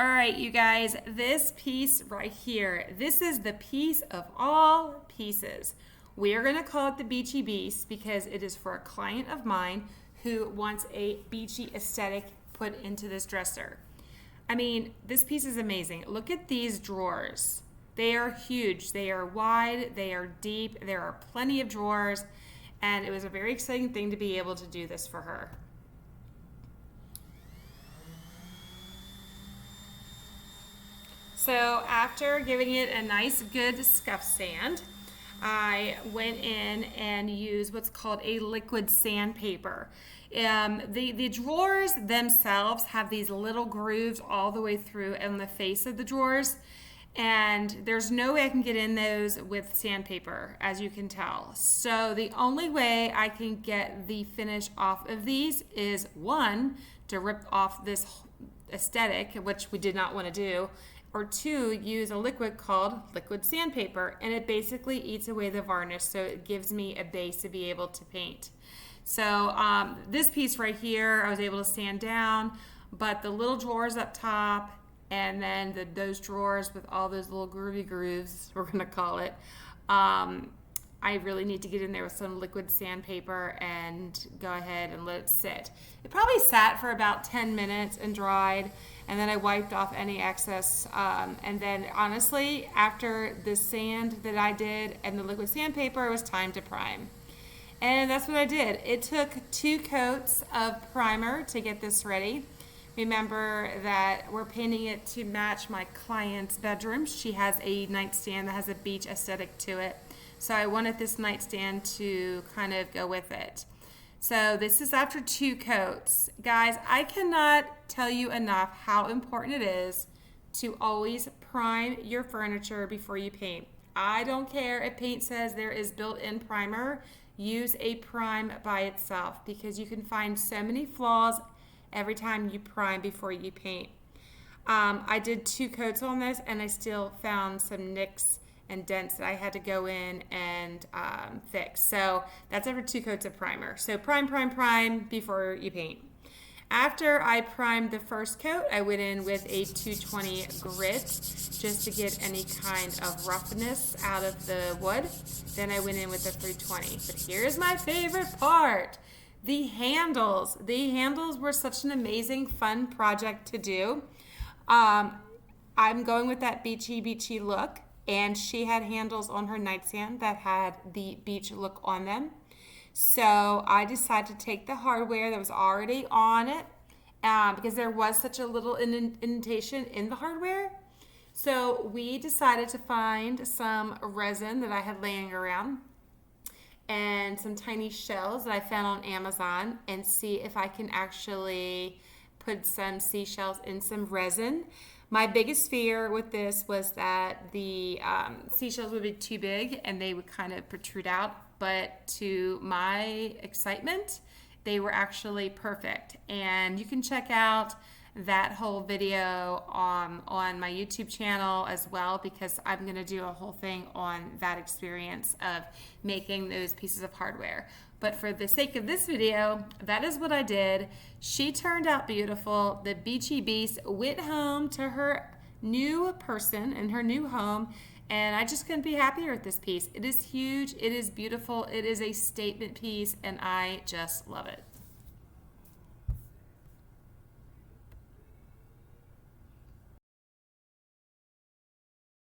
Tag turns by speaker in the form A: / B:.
A: All right, you guys, this piece right here, this is the piece of all pieces. We are going to call it the Beachy Beast because it is for a client of mine who wants a beachy aesthetic put into this dresser. I mean, this piece is amazing. Look at these drawers. They are huge. They are wide. They are deep. There are plenty of drawers. And it was a very exciting thing to be able to do this for her. So after giving it a nice good scuff sand, I went in and used what's called a liquid sandpaper. The drawers themselves have these little grooves all the way through on the face of the drawers, and there's no way I can get in those with sandpaper, as you can tell. So the only way I can get the finish off of these is, one, to rip off this aesthetic, which we did not want to do, or two, use a liquid called liquid sandpaper, and it basically eats away the varnish, so it gives me a base to be able to paint. So this piece right here, I was able to sand down, but the little drawers up top, and then those drawers with all those little groovy grooves, we're gonna call it, I really need to get in there with some liquid sandpaper and go ahead and let it sit. It probably sat for about 10 minutes and dried, and then I wiped off any excess. And then honestly, after the sand that I did and the liquid sandpaper, it was time to prime. And that's what I did. It took 2 coats of primer to get this ready. Remember that we're painting it to match my client's bedroom. She has a nightstand that has a beach aesthetic to it. So I wanted this nightstand to kind of go with it. So this is after 2 coats. Guys, I cannot tell you enough how important it is to always prime your furniture before you paint. I don't care if paint says there is built-in primer. Use a prime by itself because you can find so many flaws every time you prime before you paint. I did 2 coats on this and I still found some nicks and dents that I had to go in and fix. So that's over 2 coats of primer. So prime before you paint. After I primed the first coat, I went in with a 220 grit just to get any kind of roughness out of the wood. Then I went in with a 320. But here's my favorite part. The handles. The handles were such an amazing, fun project to do. I'm going with that beachy look. And she had handles on her nightstand that had the beach look on them. So I decided to take the hardware that was already on it because there was such a little indentation in the hardware. So we decided to find some resin that I had laying around and some tiny shells that I found on Amazon and see if I can actually put some seashells in some resin. My biggest fear with this was that the seashells would be too big and they would kind of protrude out, but to my excitement, they were actually perfect. And you can check out that whole video on my YouTube channel as well because I'm going to do a whole thing on that experience of making those pieces of hardware. But for the sake of this video, that is what I did. She turned out beautiful. The Beachy Beast went home to her new person in her new home, and I just couldn't be happier with this piece. It is huge, it is beautiful, it is a statement piece, and I just love it.